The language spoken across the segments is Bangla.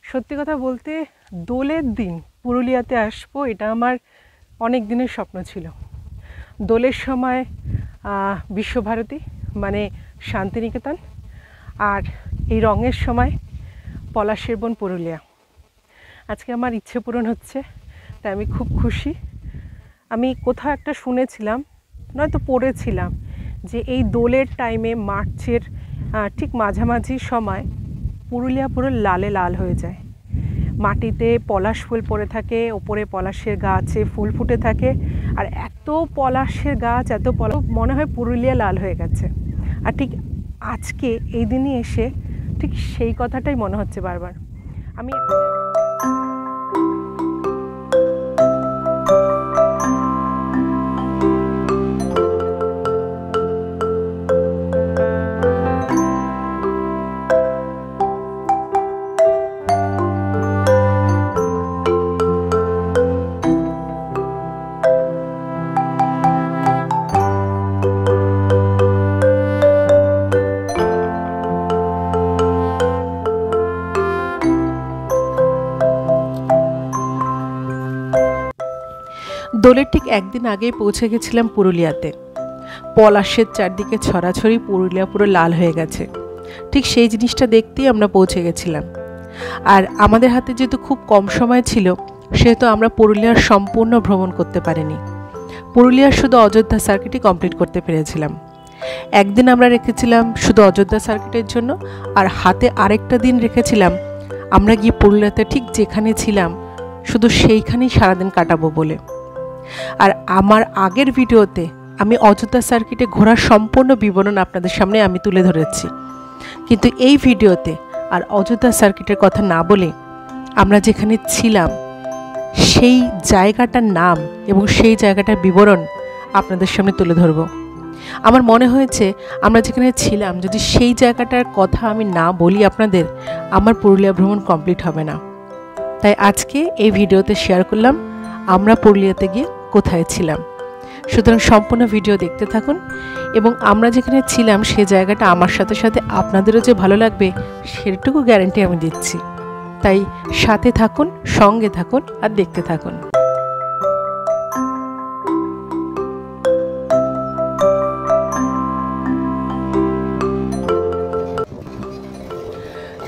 সত্যি কথা বলতে দোলের দিন পুরুলিয়াতে আসবো এটা আমার অনেক দিনের স্বপ্ন ছিল। দোলের সময় বিশ্বভারতী মানে শান্তিনিকেতন, আর এই রঙের সময় পলাশের বন পুরুলিয়া। আজকে আমার ইচ্ছে পূরণ হচ্ছে, তাই আমি খুব খুশি। আমি কোথাও একটা শুনেছিলাম, নয়তো পড়েছিলাম, যে এই দোলের টাইমে মার্চের ঠিক মাঝামাঝি সময় পুরুলিয়া পুরো লালে লাল হয়ে যায়। মাটিতে পলাশ ফুল পড়ে থাকে, ওপরে পলাশের গাছে ফুল ফুটে থাকে, আর এত পলাশের গাছ, এত পলাশ, মনে হয় পুরুলিয়া লাল হয়ে গেছে। আর ঠিক আজকে এই দিনই এসে ঠিক সেই কথাটাই মনে হচ্ছে বারবার। আমি দোলের ঠিক একদিন আগেই পৌঁছে গেছিলাম পুরুলিয়াতে। পলাশের চারদিকে ছড়াছড়ি, পুরুলিয়া পুরো লাল হয়ে গেছে। ঠিক সেই জিনিসটা দেখতেই আমরা পৌঁছে গেছিলাম। আর আমাদের হাতে যেহেতু খুব কম সময় ছিল, সেহেতু আমরা পুরুলিয়ার সম্পূর্ণ ভ্রমণ করতে পারিনি। পুরুলিয়ার শুধু অযোধ্যা সার্কিটই কমপ্লিট করতে পেরেছিলাম। একদিন আমরা রেখেছিলাম শুধু অযোধ্যা সার্কিটের জন্য, আর হাতে আরেকটা দিন রেখেছিলাম আমরা গিয়ে পুরুলিয়াতে ঠিক যেখানে ছিলাম শুধু সেইখানেই সারাদিন কাটাবো বলে। আর আমার আগের ভিডিওতে আমি অযোধ্যা সার্কিটে ঘোরার সম্পূর্ণ বিবরণ আপনাদের সামনে আমি তুলে ধরেছি, কিন্তু এই ভিডিওতে আর অযোধ্যা সার্কিটের কথা না বলে আমরা যেখানে ছিলাম সেই জায়গাটার নাম এবং সেই জায়গাটার বিবরণ আপনাদের সামনে তুলে ধরব। আমার মনে হয়েছে আমরা যেখানে ছিলাম যদি সেই জায়গাটার কথা আমি না বলি আপনাদের, আমার পুরুলিয়া ভ্রমণ কমপ্লিট হবে না। তাই আজকে এই ভিডিওতে শেয়ার করলাম আমরা পুরুলিয়াতে গিয়ে কোথায় ছিলাম। সুতরাং সম্পূর্ণ ভিডিও দেখতে থাকুন, এবং আমরা যেখানে ছিলাম সে জায়গাটা আমার সাথে সাথে আপনাদেরও যে ভালো লাগবে সেটুকু গ্যারান্টি আমি দিচ্ছি। তাই সাথে থাকুন, সঙ্গে থাকুন আর দেখতে থাকুন।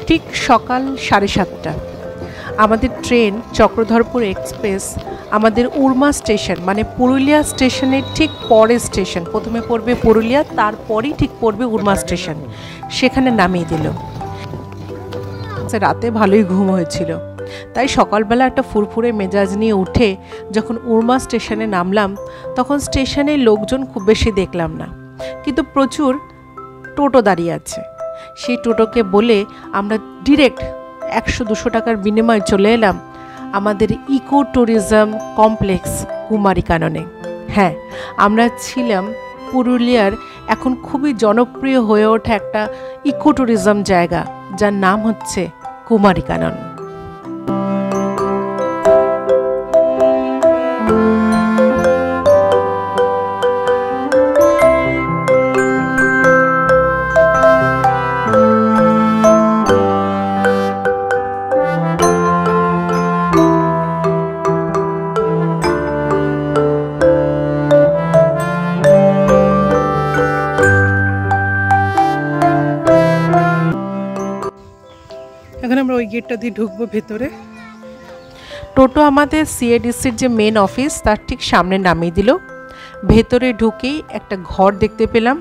ঠিক সকাল 7:30 আমাদের ট্রেন চক্রধরপুর এক্সপ্রেস আমাদের উরমা স্টেশন মানে পুরুলিয়া স্টেশনের ঠিক পরের স্টেশন, প্রথমে পড়বে পুরুলিয়া, তারপরেই ঠিক পড়বে উরমা স্টেশন, সেখানে নামিয়ে দিল। রাতে ভালোই ঘুম হয়েছিল, তাই সকালবেলা একটা ফুরফুরে মেজাজ নিয়ে উঠে যখন উরমা স্টেশনে নামলাম, তখন স্টেশনে লোকজন খুব বেশি দেখলাম না, কিন্তু প্রচুর টোটো দাঁড়িয়ে আছে। সেই টোটোকে বলে আমরা ডিরেক্ট 100-200 টাকার বিনিময়ে চলে এলাম আমাদের ইকো ট্যুরিজম কমপ্লেক্স কুমারীকাননে। হ্যাঁ, আমরা ছিলাম পুরুলিয়ার এখন খুবই জনপ্রিয় হয়ে ওঠা একটা ইকো ট্যুরিজম জায়গা, যার নাম হচ্ছে কুমারীকানন। এখন আমরা ওই গেটটা দিয়ে ঢুকবো ভেতরে। টোটো আমাদের সিএডিসির যে মেন অফিস তার ঠিক সামনে নামিয়ে দিল। ভেতরে ঢুকেই একটা ঘর দেখতে পেলাম,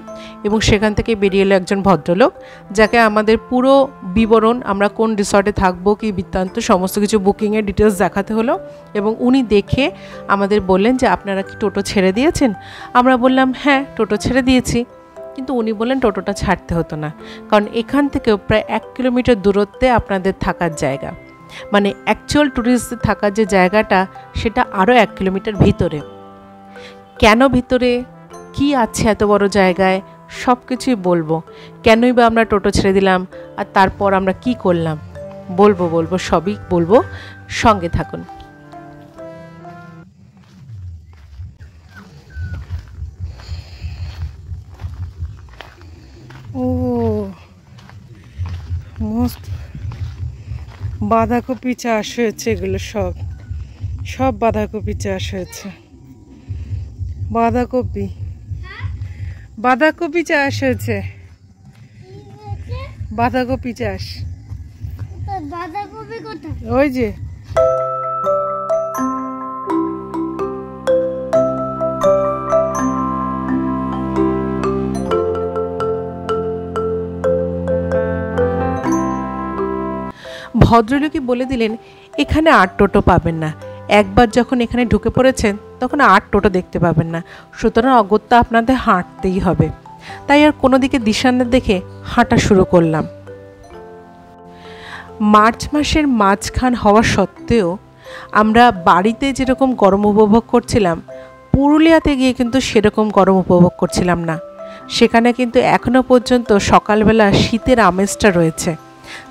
এবং সেখান থেকে বেরিয়ে এলো একজন ভদ্রলোক, যাকে আমাদের পুরো বিবরণ, আমরা কোন রিসর্টে থাকবো কি বৃত্তান্ত সমস্ত কিছু বুকিংয়ের ডিটেলস দেখাতে হলো। এবং উনি দেখে আমাদের বললেন যে আপনারা কি টোটো ছেড়ে দিয়েছেন? আমরা বললাম হ্যাঁ, টোটো ছেড়ে দিয়েছি। কিন্তু উনি বললেন টোটোটা ছাড়তে হতো না, কারণ এখান থেকে প্রায় 1 কিলোমিটার দূরত্বে আপনাদের থাকার জায়গা, মানে অ্যাকচুয়াল ট্যুরিস্টদের থাকার যে জায়গাটা সেটা আরও 1 কিলোমিটার ভিতরে। কেন ভিতরে, কি আছে এত বড় জায়গায়, সব কিছুই বলবো। কেনই বা আমরা টোটো ছেড়ে দিলাম আর তারপর আমরা কি করলাম বলবো, সবই বলবো, সঙ্গে থাকুন। ও বাঁধাকপি চাষ হয়েছে, এগুলো সব সব বাঁধাকপি চাষ হয়েছে। বাঁধাকপি বাঁধাকপি চাষ হয়েছে, বাঁধাকপি চাষ। বাঁধাকপি কোথায়? ওই যে ভদ্রলোকই বলে দিলেন এখানে 8 টোটো পাবেন না, একবার যখন এখানে ঢুকে পড়েছেন তখন 8 টোটো দেখতে পাবেন না, সুতরাং অগত্যা আপনাদের হাঁটতেই হবে। তাই আর কোনো দিকে দিশা না দেখে হাঁটা শুরু করলাম। মার্চ মাসের মাঝখান হওয়া সত্ত্বেও আমরা বাড়িতে যেরকম গরম উপভোগ করছিলাম, পুরুলিয়াতে গিয়ে কিন্তু সেরকম গরম উপভোগ করছিলাম না। সেখানে কিন্তু এখনও পর্যন্ত সকালবেলা শীতের আমেজটা রয়েছে,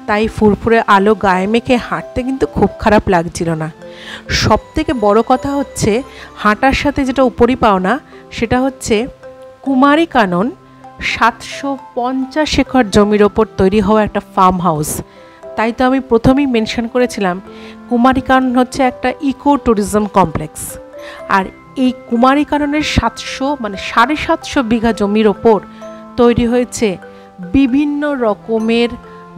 তাই ফুরফুরে আলো গায়ে মেখে হাঁটতে কিন্তু খুব খারাপ লাগছিল না। সবথেকে বড় কথা হচ্ছে হাঁটার সাথে যেটা উপরি পাওনা, সেটা হচ্ছে কুমারী কানন 750 একর জমির ওপর তৈরি হওয়া একটা ফার্ম হাউস। তাই তো আমি প্রথমেই মেনশন করেছিলাম কুমারী কানন হচ্ছে একটা ইকো ট্যুরিজম কমপ্লেক্স। আর এই কুমারী কাননের 750 বিঘা জমির ওপর তৈরি হয়েছে বিভিন্ন রকমের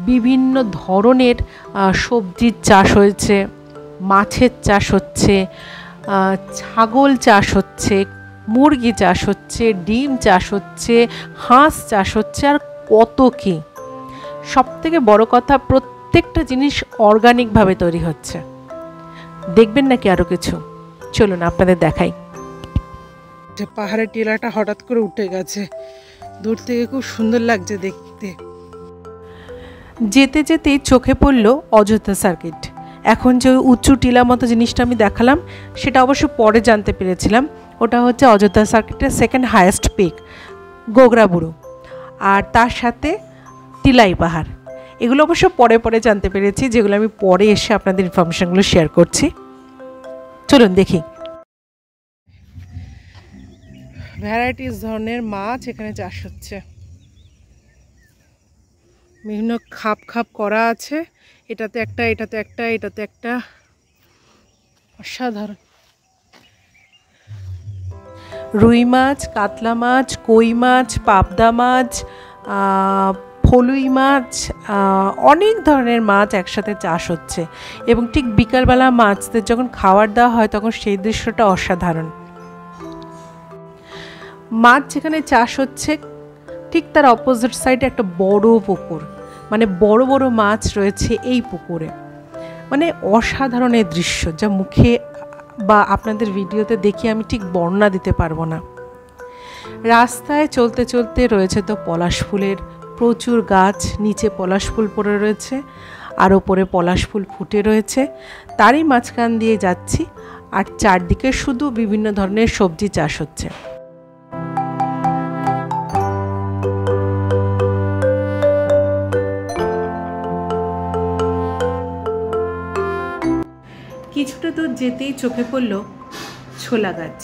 বিভিন্ন ধরনের সবজির চাষ হয়েছে, মাছের চাষ হচ্ছে, ছাগল চাষ হচ্ছে, মুরগি চাষ হচ্ছে, ডিম চাষ হচ্ছে, হাঁস চাষ হচ্ছে, আর কত কি। সবথেকে বড় কথা প্রত্যেকটা জিনিস অর্গানিকভাবে তৈরি হচ্ছে। দেখবেন নাকি আরও কিছু? চলুন আপনাদের দেখাই। পাহাড়ের টিলাটা হঠাৎ করে উঠে গেছে, দূর থেকে খুব সুন্দর লাগছে দেখতে। যেতে যেতেই চোখে পড়ল অযোধ্যা সার্কিট। এখন যে উঁচু টিলা মতো জিনিসটা আমি দেখালাম, সেটা অবশ্য পরে জানতে পেরেছিলাম ওটা হচ্ছে অযোধ্যা সার্কিটের সেকেন্ড হায়েস্ট পিক গোগরাবুড়ো, আর তার সাথে টিলাই পাহাড়। এগুলো অবশ্য পরে পরে জানতে পেরেছি, যেগুলো আমি পরে এসে আপনাদের ইনফরমেশনগুলো শেয়ার করছি। চলুন দেখি। ভ্যারাইটিস ধরনের মাছ এখানে চাষ হচ্ছে, বিভিন্ন খাপ খাপ করা আছে, এটাতে একটা, এটাতে একটা, এটাতে একটা, অসাধারণ। রুই মাছ, কাতলা মাছ, কই মাছ, পাবদা মাছ, ফলুই মাছ, অনেক ধরনের মাছ একসাথে চাষ হচ্ছে। এবং ঠিক বিকালবেলা মাছদের যখন খাবার দেওয়া হয় তখন সেই দৃশ্যটা অসাধারণ। মাছ যেখানে চাষ হচ্ছে ঠিক তার অপোজিট সাইডে একটা বড় পুকুর, মানে বড় বড় মাছ রয়েছে এই পুকুরে। মানে অসাধারণ এই দৃশ্য, যা মুখে বা আপনাদের ভিডিওতে দেখে আমি ঠিক বর্ণনা দিতে পারবো না। রাস্তায় চলতে চলতে রয়েছে তো পলাশ ফুলের প্রচুর গাছ, নিচে পলাশ ফুল পড়ে রয়েছে আর ওপরে পলাশ ফুল ফুটে রয়েছে, তারই মাঝখান দিয়ে যাচ্ছি। আর চারদিকে শুধু বিভিন্ন ধরনের সবজি চাষ হচ্ছে। কিছুটা দূর যেতেই চোখে পড়ল ছোলা গাছ।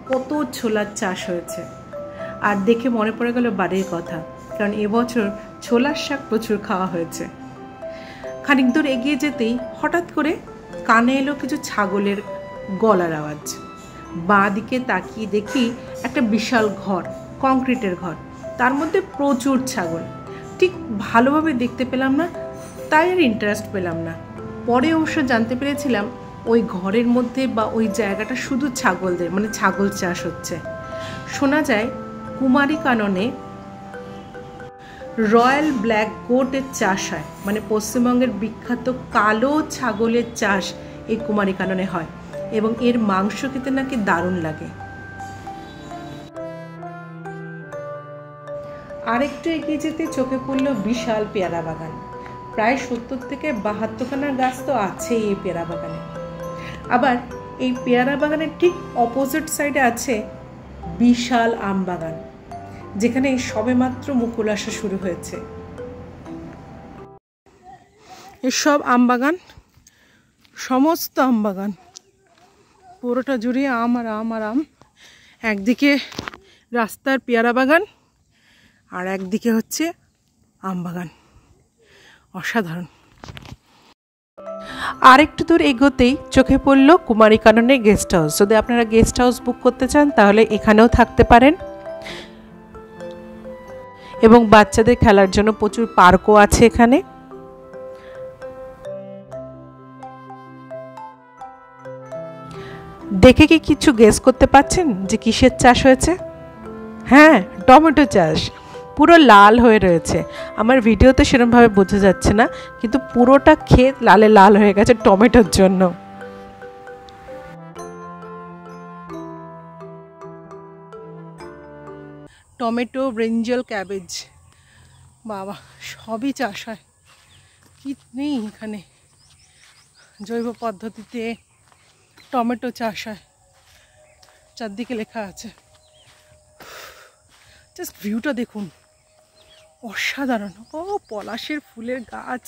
কত ছোলার চাষ হয়েছে, আর দেখে মনে পড়ে গেল বাড়ির কথা, কারণ এবছর ছোলার শাক প্রচুর খাওয়া হয়েছে। খানিক দূর এগিয়ে যেতেই হঠাৎ করে কানে এলো কিছু ছাগলের গলার আওয়াজ। বাঁ দিকে তাকিয়ে দেখি একটা বিশাল ঘর, কংক্রিটের ঘর, তার মধ্যে প্রচুর ছাগল। ঠিক ভালোভাবে দেখতে পেলাম না, তাই আর ইন্টারেস্ট পেলাম না। পরে অবশ্য জানতে পেরেছিলাম ওই ঘরের মধ্যে বা ওই জায়গাটা শুধু ছাগলদের, মানে ছাগল চাষ হচ্ছে। শোনা যায় কুমারী কাননে রয়্যাল ব্ল্যাক গোটের চাষ হয়, মানে পশ্চিমবঙ্গের বিখ্যাত কালো ছাগলের চাষ এই কুমারী কাননে হয়, এবং এর মাংস খেতে নাকি দারুণ লাগে। আরেকটু এগিয়ে যেতে চোখে পড়ল বিশাল পেয়ারা বাগান। প্রায় 70 থেকে 72খানা গাছ তো আছেই এই পেয়ারা বাগানে। আবার এই পেয়ারা বাগানের ঠিক অপোজিট সাইডে আছে বিশাল আম বাগান, যেখানে সবেমাত্র মুকুল আসা শুরু হয়েছে। এসব আম বাগান, সমস্ত আম বাগান, পুরোটা জুড়ে আম আর আম আর আম। একদিকে রাস্তার পেয়ারা বাগান আর একদিকে হচ্ছে আম বাগান। অসাধারণ। আর একটু দূর এগোতেই চোখে পড়ল কুমারী কাননের গেস্ট হাউস। যদি আপনারা গেস্ট হাউস বুক করতে চান তাহলে এখানেও থাকতে পারেন, এবং বাচ্চাদের খেলার জন্য প্রচুর পার্কও আছে এখানে। দেখে কি কিছু গেস করতে পারছেন যে কিসের চাষ হয়েছে? হ্যাঁ, টমেটো চাষ। পুরো লাল হয়ে রয়েছে। আমার ভিডিওতে সেরকমভাবে বোঝা যাচ্ছে না, কিন্তু পুরোটা ক্ষেত লালে লাল হয়ে গেছে টমেটোর জন্য। টমেটো, ব্রিঞ্জল, ক্যাবেজ, বাবা সবই চাষ হয়। কি নেই এখানে, জৈব পদ্ধতিতে টমেটো চাষ হয়, চারদিকে লেখা আছে। জাস্ট ভিউটা দেখুন, অসাধারণ। ও পলাশের ফুলের গাছ,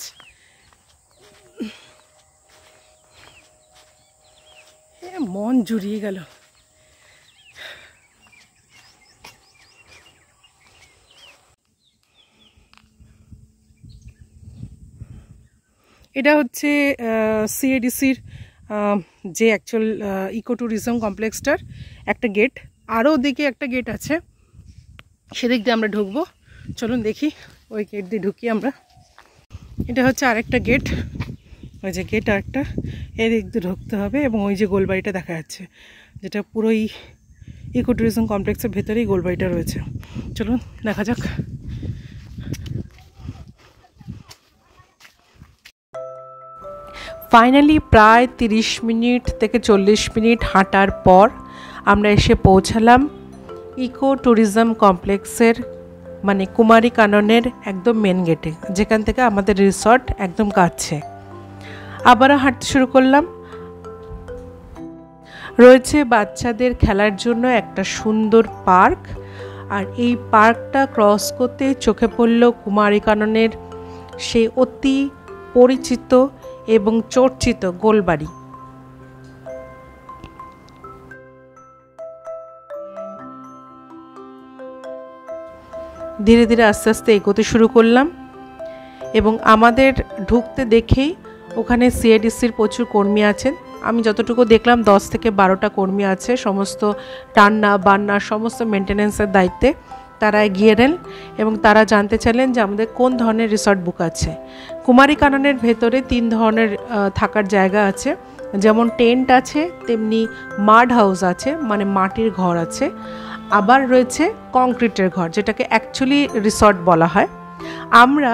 মন জুড়িয়ে গেল। এটা হচ্ছে সিএডিসির যে অ্যাকচুয়াল ইকো ট্যুরিজম কমপ্লেক্সটার একটা গেট। আরও ওদিকে একটা গেট আছে, সেদিক দিয়ে আমরা ঢুকবো। চলুন দেখি, ওই গেট দিয়ে ঢুকি আমরা। এটা হচ্ছে আরেকটা গেট, ওই যে গেট আরেকটা, এদিক দিয়ে ঢুকতে হবে। এবং ওই যে গোলবাড়িটা দেখা যাচ্ছে, যেটা পুরোই ইকো ট্যুরিজম কমপ্লেক্সের ভেতরেই গোলবাড়িটা রয়েছে। চলুন দেখা যাক। ফাইনালি প্রায় 30 মিনিট থেকে 40 মিনিট হাঁটার পর আমরা এসে পৌঁছালাম ইকো ট্যুরিজম কমপ্লেক্সের, মানে কুমারী কাননের একদম মেন গেটে, যেখান থেকে আমাদের রিসর্ট একদম কাছে। আবারও হাঁটতে শুরু করলাম। রয়েছে বাচ্চাদের খেলার জন্য একটা সুন্দর পার্ক, আর এই পার্কটা ক্রস করতে চোখে পড়ল কুমারী কাননের সেই অতি পরিচিত এবং চর্চিত গোলবাড়ি। ধীরে ধীরে আস্তে আস্তে এগোতে শুরু করলাম, এবং আমাদের ঢুকতে দেখেই ওখানে সিআইডিসির প্রচুর কর্মী আছেন। আমি যতটুকু দেখলাম 10 থেকে 12টা কর্মী আছে, সমস্ত রান্না বান্না সমস্ত মেনটেন্যান্সের দায়িত্বে। তারা এগিয়ে এলেন এবং তারা জানতে চাইলেন যে আমাদের কোন ধরনের রিসর্ট বুক আছে। কুমারী কাননের ভেতরে 3 ধরনের থাকার জায়গা আছে, যেমন টেন্ট আছে, তেমনি মাড হাউস আছে, মানে মাটির ঘর আছে, আবার রয়েছে কংক্রিটের ঘর, যেটাকে অ্যাকচুয়ালি রিসর্ট বলা হয়। আমরা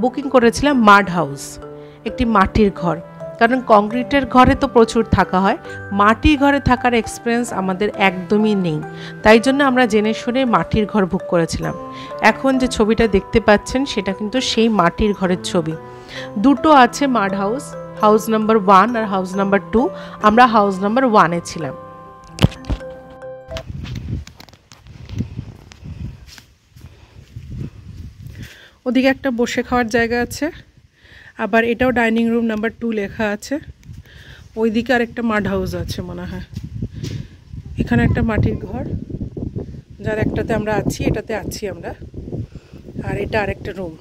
বুকিং করেছিলাম মাড হাউস, একটি মাটির ঘর, কারণ কংক্রিটের ঘরে তো প্রচুর থাকা হয়, মাটির ঘরে থাকার এক্সপিরিয়েন্স আমাদের একদমই নেই। তাই জন্য আমরা জেনে শুনে মাটির ঘর বুক করেছিলাম। এখন যে ছবিটা দেখতে পাচ্ছেন সেটা কিন্তু সেই মাটির ঘরের ছবি। দুটো আছে মাড হাউস, হাউস নাম্বার 1 আর হাউস নাম্বার 2। আমরা হাউস নাম্বার 1-এ ছিলাম। ওদিকে একটা বসে খাওয়ার জায়গা আছে, আবার এটাও ডাইনিং রুম নাম্বার 2 লেখা আছে। ওইদিকে আর একটা মাড হাউস আছে মনে হয়। এখানে একটা মাটির ঘর, যার একটাতে আমরা আছি, এটাতে আছি আমরা, আর এটা আরেকটা রুম।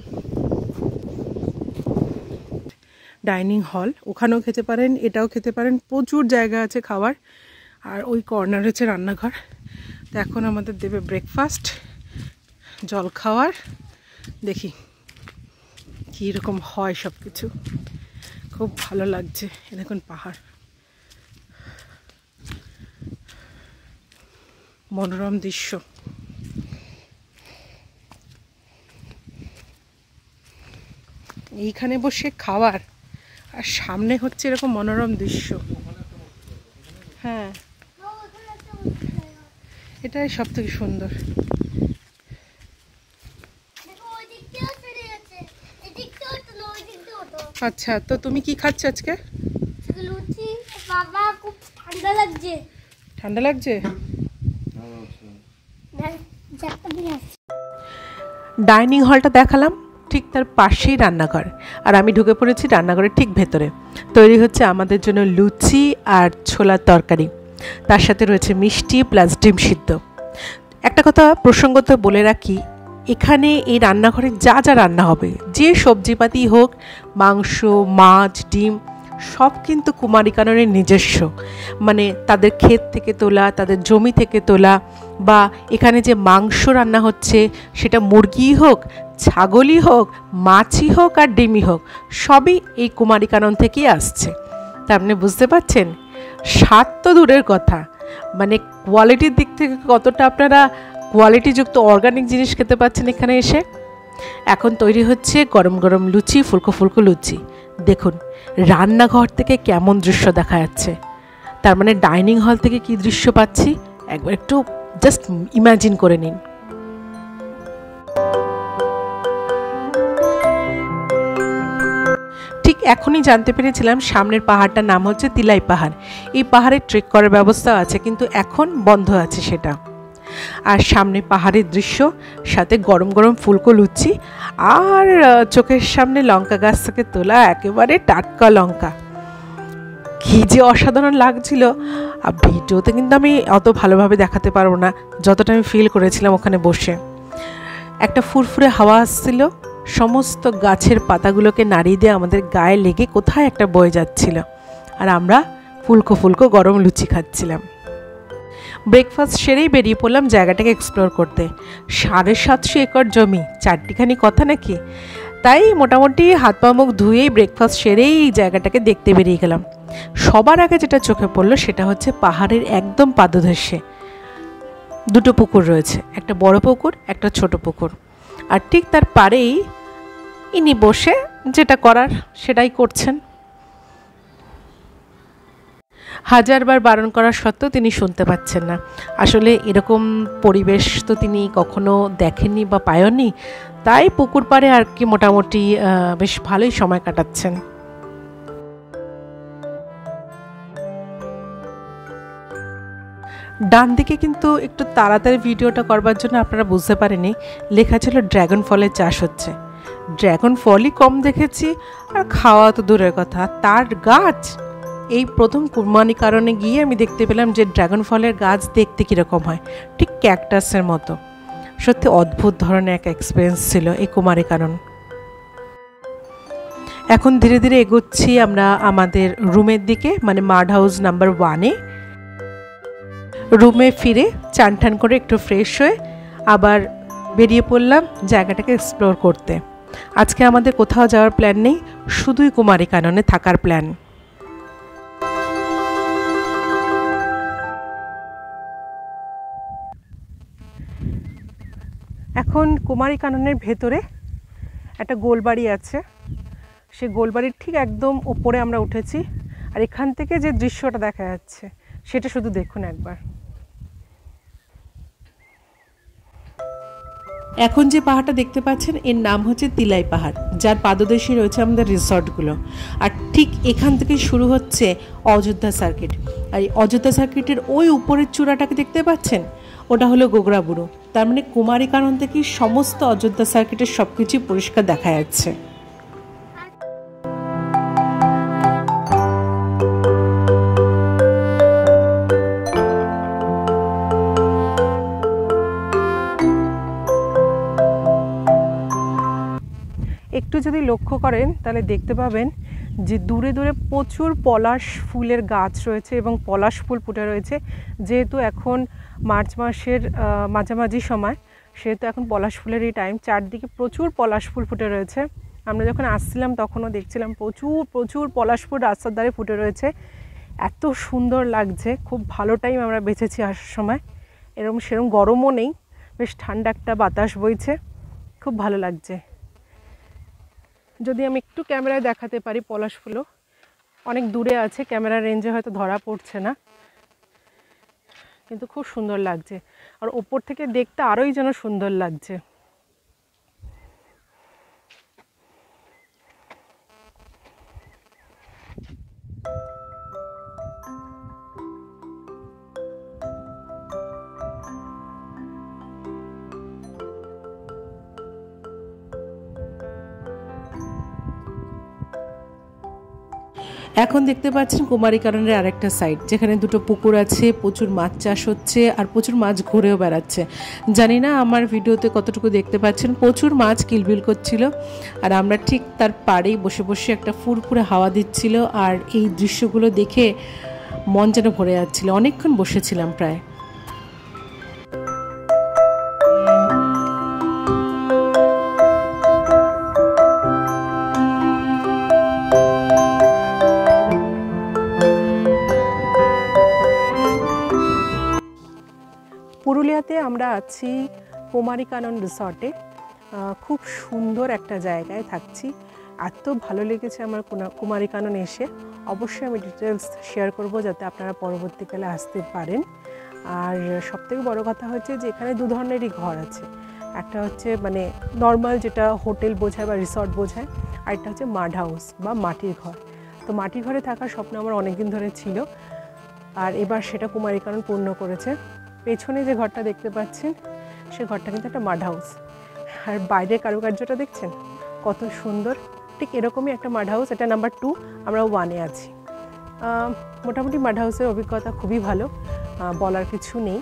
ডাইনিং হল, ওখানেও খেতে পারেন, এটাও খেতে পারেন, প্রচুর জায়গা আছে খাবার। আর ওই কর্নার হচ্ছে রান্নাঘর। তো এখন আমাদের দেবে ব্রেকফাস্ট, জল খাওয়ার। দেখি কীরকম হয় সব কিছু। খুব ভালো লাগছে। দেখুন পাহাড়, মনোরম দৃশ্য। এইখানে বসে খাবার, আর সামনে হচ্ছে এরকম মনোরম দৃশ্য। হ্যাঁ, এটাই সব থেকে সুন্দর। আচ্ছা, তো তুমি কি খাচ্ছ আজকে? লুচি। বাবা খুব ঠান্ডা লাগছে। ঠান্ডা লাগছে? ডাইনিং হলটা দেখালাম, ঠিক তার পাশেই রান্নাঘর, আর আমি ঢুকে পড়েছি রান্নাঘরের ঠিক ভেতরে। তৈরি হচ্ছে আমাদের জন্য লুচি আর ছোলার তরকারি, তার সাথে রয়েছে মিষ্টি প্লাস ডিম সিদ্ধ। একটা কথা প্রসঙ্গত বলে রাখি, এখানে এই রান্নাঘরে যা যা রান্না হবে, যে সবজিপাতি হোক, মাংস, মাছ, ডিম, সব কিন্তু কুমারী কাননের নিজস্ব, মানে তাদের ক্ষেত থেকে তোলা, তাদের জমি থেকে তোলা, বা এখানে যে মাংস রান্না হচ্ছে সেটা মুরগি হোক, ছাগলই হোক, মাছই হোক আর ডিমই হোক, সবই এই কুমারী কানন থেকেই আসছে। তার মানে বুঝতে পারছেন, স্বাদ তো দূরের কথা, মানে কোয়ালিটির দিক থেকে কতটা আপনারা কোয়ালিটিযুক্ত অর্গানিক জিনিস খেতে পাচ্ছেন এখানে এসে। এখন তৈরি হচ্ছে গরম গরম লুচি, ফুলকো ফুলকো লুচি। দেখুন রান্নাঘর থেকে কেমন দৃশ্য দেখা যাচ্ছে, তার মানে ডাইনিং হল থেকে কি দৃশ্য পাচ্ছি একবার একটু জাস্ট ইমাজিন করে নিন। ঠিক এখনই জানতে পেরেছিলাম সামনের পাহাড়টার নাম হচ্ছে তিলাই পাহাড়। এই পাহাড়ে ট্রেক করার ব্যবস্থা আছে, কিন্তু এখন বন্ধ আছে সেটা। আর সামনে পাহাড়ের দৃশ্য, সাথে গরম গরম ফুলকো লুচি, আর চোখের সামনে লঙ্কা গাছ থেকে তোলা একেবারে টাটকা লঙ্কা। কী যে অসাধারণ লাগছিল। আর ভিডিওতে কিন্তু আমি অত ভালোভাবে দেখাতে পারবো না যতটা আমি ফিল করেছিলাম ওখানে বসে। একটা ফুরফুরে হাওয়া আসছিল, সমস্ত গাছের পাতাগুলোকে নাড়িয়ে দিয়ে আমাদের গায়ে লেগে কোথায় একটা বয়ে যাচ্ছিল, আর আমরা ফুলকো ফুলকো গরম লুচি খাচ্ছিলাম। ব্রেকফাস্ট সেরেই বেরিয়ে পড়লাম জায়গাটাকে এক্সপ্লোর করতে। 750 একর জমি, চারটিখানি কথা নাকি। তাই মোটামুটি হাত পা মুখ ধুয়েই ব্রেকফাস্ট সেরেই এই জায়গাটাকে দেখতে বেরিয়ে গেলাম। সবার আগে যেটা চোখে পড়লো সেটা হচ্ছে পাহাড়ের একদম পাদদেশে দুটো পুকুর রয়েছে, একটা বড় পুকুর, একটা ছোট পুকুর। আর ঠিক তার পাড়েই ইনি বসে যেটা করার সেটাই করছেন। হাজারবার বারণ করা সত্ত্বেও তিনি শুনতে পাচ্ছেন না। আসলে এরকম পরিবেশ তো তিনি কখনো দেখেননি বা পায়নি, তাই পুকুর পাড়ে আর কি মোটামুটি বেশ ভালোই সময় কাটাচ্ছেন। ডান দিকে কিন্তু একটু তাড়াতাড়ি ভিডিওটা করবার জন্য আপনারা বুঝতে পারেনি, লেখা ছিল ড্রাগন ফলের চাষ হচ্ছে। ড্রাগন ফলই কম দেখেছি, আর খাওয়া তো দূরের কথা, তার গাছ। এই প্রথম কুরবানি কারণে গিয়ে আমি দেখতে পেলাম যে ড্রাগন ফলের গাছ দেখতে কীরকম হয়, ঠিক ক্যাকটাসের মতো। সত্যি অদ্ভুত ধরনের এক এক্সপিরিয়েন্স ছিল এই কুমারী কানন। এখন ধীরে ধীরে এগোচ্ছি আমরা আমাদের রুমের দিকে, মানে মাড হাউস নাম্বার 1-এ। রুমে ফিরে চান টান করে একটু ফ্রেশ হয়ে আবার বেরিয়ে পড়লাম জায়গাটাকে এক্সপ্লোর করতে। আজকে আমাদের কোথাও যাওয়ার প্ল্যান নেই, শুধুই কুমারী কাননে থাকার প্ল্যান। এখন কুমারী কাননের ভেতরে একটা গোলবাড়ি আছে, সে গোলবাড়ির ঠিক একদম ওপরে আমরা উঠেছি। আর এখান থেকে যে দৃশ্যটা দেখা যাচ্ছে সেটা শুধু দেখুন একবার। এখন যে পাহাড়টা দেখতে পাচ্ছেন এর নাম হচ্ছে তিলাই পাহাড়, যার পাদদেশে রয়েছে আমাদের রিসর্টগুলো। আর ঠিক এখান থেকে শুরু হচ্ছে অযোধ্যা সার্কিট। আর এই অযোধ্যা সার্কিটের ওই উপরের চূড়াটাকে দেখতে পাচ্ছেন, ওটা হলো গোগরা বুড়ো। তার মানে কুমারী কানন থেকে সমস্ত অযোধ্যা সার্কিটের সব কিছুই পরিষ্কার দেখা যাচ্ছে। একটু যদি লক্ষ্য করেন তাহলে দেখতে পাবেন যে দূরে দূরে প্রচুর পলাশ ফুলের গাছ রয়েছে এবং পলাশ ফুল ফুটে রয়েছে। যেহেতু এখন মার্চ মাসের মাঝামাঝি সময়, সেহেতু এখন পলাশ ফুলেরই টাইম। চারদিকে প্রচুর পলাশ ফুল ফুটে রয়েছে। আমরা যখন আসছিলাম তখনও দেখছিলাম প্রচুর প্রচুর পলাশ ফুল রাস্তার ধারে ফুটে রয়েছে। এত সুন্দর লাগছে, খুব ভালো টাইম আমরা বেঁচেছি আসার সময়। সেরকম গরমও নেই, বেশ ঠান্ডা একটা বাতাস বইছে, খুব ভালো লাগছে। যদি আমি একটু ক্যামেরায় দেখাতে পারি, পলাশ ফুলও অনেক দূরে আছে, ক্যামেরা রেঞ্জে হয়তো ধরা পড়ছে না, কিন্তু খুব সুন্দর লাগছে। আর ওপর থেকে দেখতে আরোই যেন সুন্দর লাগছে। এখন দেখতে পাচ্ছেন কুমারীকাননের আরেকটা সাইড, যেখানে দুটো পুকুর আছে, প্রচুর মাছ চাষ হচ্ছে আর প্রচুর মাছ ঘুরেও বেড়াচ্ছে। জানি না আমার ভিডিওতে কতটুকু দেখতে পাচ্ছেন, প্রচুর মাছ কিলবিল করছিল। আর আমরা ঠিক তার পাড়েই বসে বসে একটা ফুরফুরে হাওয়া দিচ্ছিল, আর এই দৃশ্যগুলো দেখে মন যেন ভরে যাচ্ছিল। অনেকক্ষণ বসেছিলাম প্রায়। পুরুলিয়াতে আমরা আছি কুমারীকানন রিসর্টে। খুব সুন্দর একটা জায়গায় থাকছি। এত ভালো লেগেছে আমার কুমারীকানন এসে। অবশ্যই আমি ডিটেলস শেয়ার করব যাতে আপনারা পরবর্তীকালে আসতে পারেন। আর সবথেকে বড় কথা হচ্ছে যে এখানে দু ধরনেরই ঘর আছে। একটা হচ্ছে মানে নর্মাল, যেটা হোটেল বোঝায় বা রিসর্ট বোঝায়, আর একটা হচ্ছে মাড হাউস বা মাটির ঘর। তো মাটির ঘরে থাকার স্বপ্ন আমার অনেকদিন ধরে ছিল, আর এবার সেটা কুমারীকানন পূর্ণ করেছে। পেছনে যে ঘরটা দেখতে পাচ্ছেন সে ঘরটা কিন্তু একটা মাড হাউস। আর বাইরের কারুকার্যটা দেখছেন কত সুন্দর। ঠিক এরকমই একটা মাড হাউস, এটা নাম্বার 2, আমরা 1-এ আছি। মোটামুটি মাড হাউসের অভিজ্ঞতা খুবই ভালো, বলার কিছু নেই।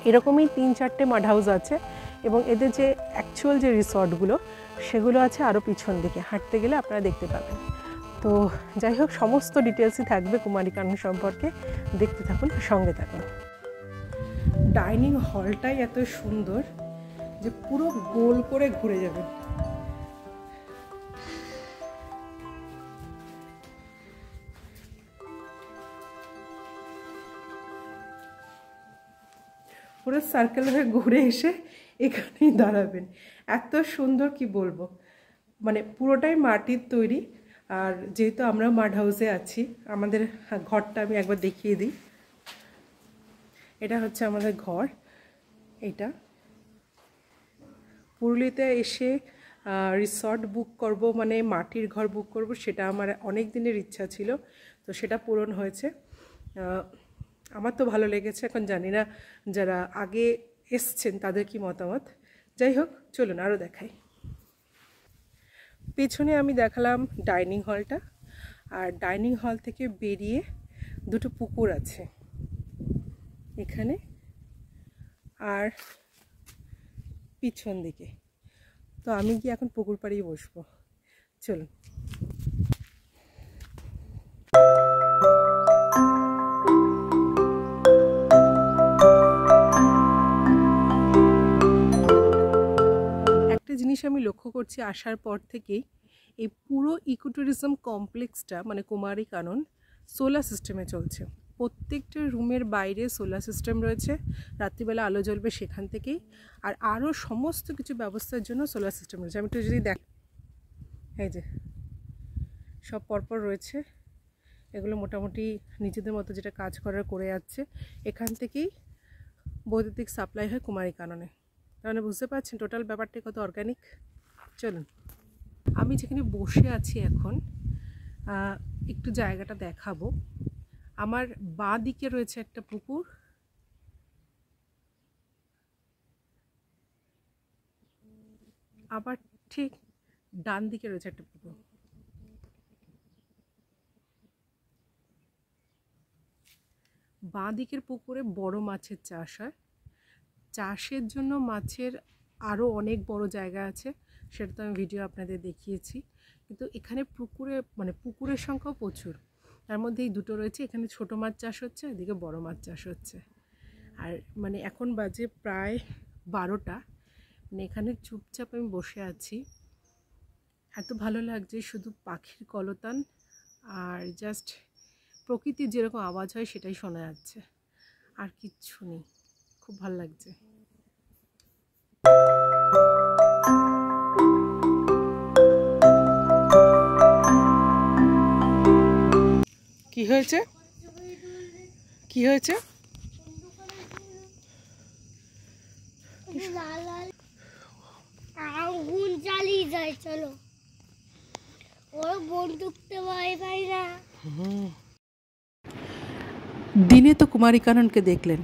এরকমই 3-4টে মাড হাউস আছে, এবং এদের যে অ্যাকচুয়াল যে রিসর্টগুলো সেগুলো আছে আরও পিছন দিকে, হাঁটতে গেলে আপনারা দেখতে পাবেন। তো যাই হোক, সমস্ত ডিটেলসই থাকবে কুমারীকানন সম্পর্কে, দেখতে থাকুন, সঙ্গে থাকুন। ডাইনিং হলটাই এত সুন্দর যে পুরো গোল করে ঘুরে যাবেন। পুরো সার্কেল হয়ে ঘুরে এসে এখানেই দাঁড়াবেন। এত সুন্দর, কি বলবো, মানে পুরোটাই মাটির তৈরি। আর যেহেতু আমরা মাড হাউসে আছি, আমাদের ঘরটা আমি একবার দেখিয়ে দিই। এটা হচ্ছে আমাদের ঘর। এটা পুরুলিয়াতে এসে রিসর্ট বুক করব, মানে মাটির ঘর বুক করব, সেটা আমার অনেক দিনের ইচ্ছা ছিল। তো সেটা পূরণ হয়েছে। আমার তো ভালো লেগেছে। এখন জানি না যারা আগে এসছেন তাদের কি মতামত। যাই হোক, চলুন আরও দেখাই। পেছনে আমি দেখালাম ডাইনিং হলটা, আর ডাইনিং হল থেকে বেরিয়ে দুটো পুকুর আছে এখানে আর পিছন দিকে। তো আমি গিয়ে এখন পুকুর পাড়েই বসবো, চলুন। একটা জিনিস আমি লক্ষ্য করছি আসার পর থেকেই, এই পুরো ইকোট্যুরিজম কমপ্লেক্সটা মানে কুমারীকানন সোলার সিস্টেমে চলছে। প্রত্যেকটা রুমের বাইরে সোলার সিস্টেম রয়েছে, রাত্রিবেলা আলো জ্বলবে সেখান থেকেই। আর আরও সমস্ত কিছু ব্যবস্থার জন্য সোলার সিস্টেম রয়েছে। আমি একটু যদি দেখ, এই যে সব পরপর রয়েছে, এগুলো মোটামুটি নিজেদের মতো যেটা কাজ করার করে যাচ্ছে। এখান থেকেই বৈদ্যুতিক সাপ্লাই হয় কুমারীকাননে। তাহলে বুঝতে পারছেন টোটাল ব্যাপারটা কত অর্গানিক। চলুন, আমি যেখানে বসে আছি এখন একটু জায়গাটা দেখাবো। আমার বাঁ দিকে রয়েছে একটা পুকুর, আবার ঠিক ডান দিকে রয়েছে একটা পুকুর। বাঁ দিকের পুকুরে বড় মাছের চাষ হয়। চাষের জন্য মাছের আরও অনেক বড় জায়গা আছে, সেটা তো আমি ভিডিও আপনাদের দেখিয়েছি। কিন্তু এখানে পুকুরে মানে পুকুরের সংখ্যাও প্রচুর। তার মধ্যে এই দুটো রয়েছে, এখানে ছোট মাছ চাষ হচ্ছে, এদিকে বড় মাছ চাষ হচ্ছে। আর মানে এখন বাজে প্রায় 12টা। মানে এখানে চুপচাপ আমি বসে আছি, এত ভালো লাগছে। শুধু পাখির কলতান আর জাস্ট প্রকৃতির যেরকম আওয়াজ হয় সেটাই শোনা যাচ্ছে, আর কিচ্ছু নেই। খুব ভালো লাগছে। কি হয়েছে, কি হয়েছে? আগুন জ্বালিয়ে যায়, চলো। ওরা বন্দুকতে ভয় পায় না। দিনে তো কুমারীকাননকে দেখলেন,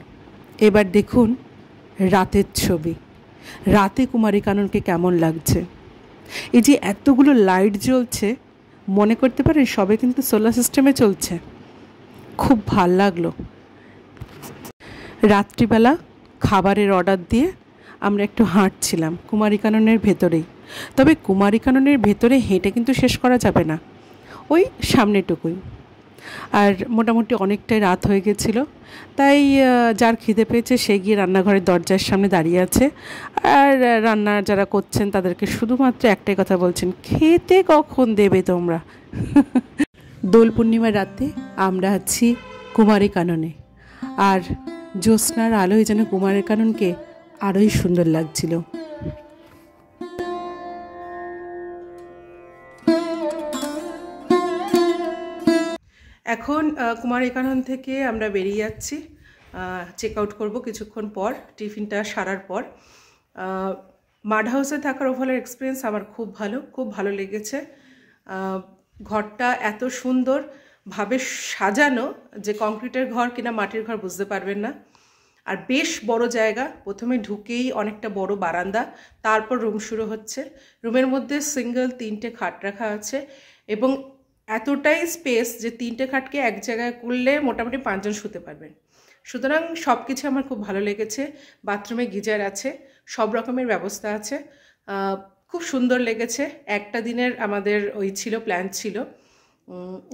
এবার দেখুন রাতের ছবি। রাতে কুমারীকাননকে কেমন লাগছে। এই যে এতগুলো লাইট জ্বলছে, মনে করতে পারেন সবে কিন্তু সোলার সিস্টেমে চলছে। খুব ভাল লাগলো। রাত্রিবেলা খাবারের অর্ডার দিয়ে আমরা একটু হাঁটছিলাম কুমারী কাননের ভেতরেই। তবে কুমারী কাননের ভেতরে হেঁটে কিন্তু শেষ করা যাবে না, ওই সামনেটুকুই। আর মোটামুটি অনেকটাই রাত হয়ে গেছিলো, তাই যার খিদে পেয়েছে সে গিয়ে রান্নাঘরের দরজার সামনে দাঁড়িয়ে আছে। আর রান্না যারা করছেন তাদেরকে শুধুমাত্র একটাই কথা বলছেন, খেতে কখন দেবে তোমরা। দোল পূর্ণিমার রাতে আমরা আছি কুমারী কাননে, আর জ্যোৎস্নার আলোয় যেন কুমারী কাননকে আরোই সুন্দর লাগছিল। এখন কুমারী কানন থেকে আমরা বেরিয়ে যাচ্ছি, চেক আউট করবো কিছুক্ষণ পর, টিফিনটা সারার পর। মাড হাউসে থাকার ওভারঅল এক্সপিরিয়েন্স আমার খুব ভালো লেগেছে। ঘরটা এত সুন্দরভাবে সাজানো যে কংক্রিটের ঘর কিনা মাটির ঘর বুঝতে পারবেন না। আর বেশ বড় জায়গা, প্রথমে ঢুকেই অনেকটা বড় বারান্দা, তারপর রুম শুরু হচ্ছে। রুমের মধ্যে সিঙ্গেল 3টে খাট রাখা আছে এবং এতটাই স্পেস যে 3টে খাটকে এক জায়গায় করলে মোটামুটি 5 জন শুতে পারবেন। সুতরাং সব কিছু আমার খুব ভালো লেগেছে। বাথরুমে গিজার আছে, সব রকমের ব্যবস্থা আছে, খুব সুন্দর লেগেছে। একটা দিনের আমাদের প্ল্যান ছিল।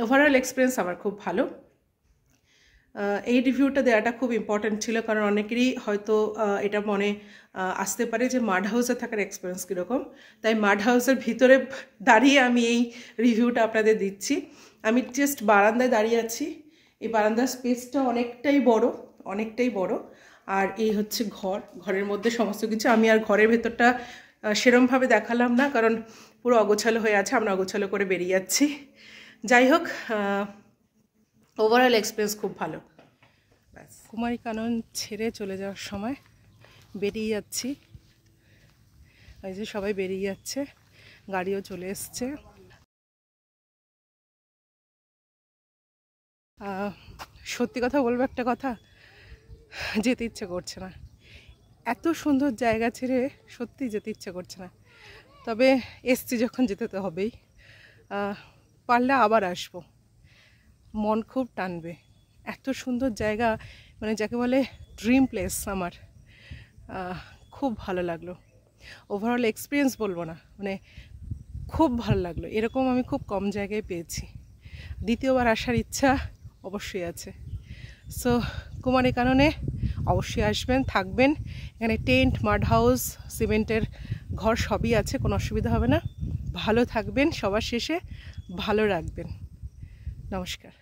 ওভারঅল এক্সপিরিয়েন্স আমার খুব ভালো। এই রিভিউটা দেওয়াটা খুব ইম্পর্ট্যান্ট ছিল, কারণ অনেকেরই হয়তো এটা মনে আসতে পারে যে মাড হাউসে থাকার এক্সপিরিয়েন্স কীরকম। তাই মাড হাউসের ভিতরে দাঁড়িয়ে আমি এই রিভিউটা আপনাদের দিচ্ছি। আমি জাস্ট বারান্দায় দাঁড়িয়ে আছি। এই বারান্দার স্পেসটা অনেকটাই বড়। আর এই হচ্ছে ঘরের মধ্যে সমস্ত কিছু। আমি আর ঘরের ভেতরটা সেরমভাবে দেখালাম না, কারণ পুরো অগোছালো হয়ে আছে, আমরা অগোছালো করে বেরিয়ে যাচ্ছি। যাই হোক, ওভারঅল এক্সপিরিয়েন্স খুব ভালো। ব্যাস, কুমারী কানন ছেড়ে চলে যাওয়ার সময় বেরিয়ে যাচ্ছি। এই যে সবাই বেরিয়ে যাচ্ছে, গাড়িও চলে এসছে। সত্যি কথা বলবো, একটা কথা, যেতে ইচ্ছে করছে না। এত সুন্দর জায়গা ছেড়ে সত্যি যেতে ইচ্ছে করছে না। তবে এসছি যখন, যেতে তো হবেই। পারলে আবার আসবো, মন খুব টানবে। এত সুন্দর জায়গা, মানে যাকে বলে ড্রিম প্লেস আমার। খুব ভালো লাগলো। ওভারঅল এক্সপিরিয়েন্স বলবো না, মানে খুব ভালো লাগলো। এরকম আমি খুব কম জায়গায় পেয়েছি। দ্বিতীয়বার আসার ইচ্ছা অবশ্যই আছে। সো কুমারী কাননে অবশ্যই আসবেন, থাকবেন। এখানে টেন্ট, মাড হাউস, সিমেন্টের ঘর সবই আছে, কোনো অসুবিধা হবে না। ভালো থাকবেন, সবার শেষে ভালো রাখবেন। নমস্কার।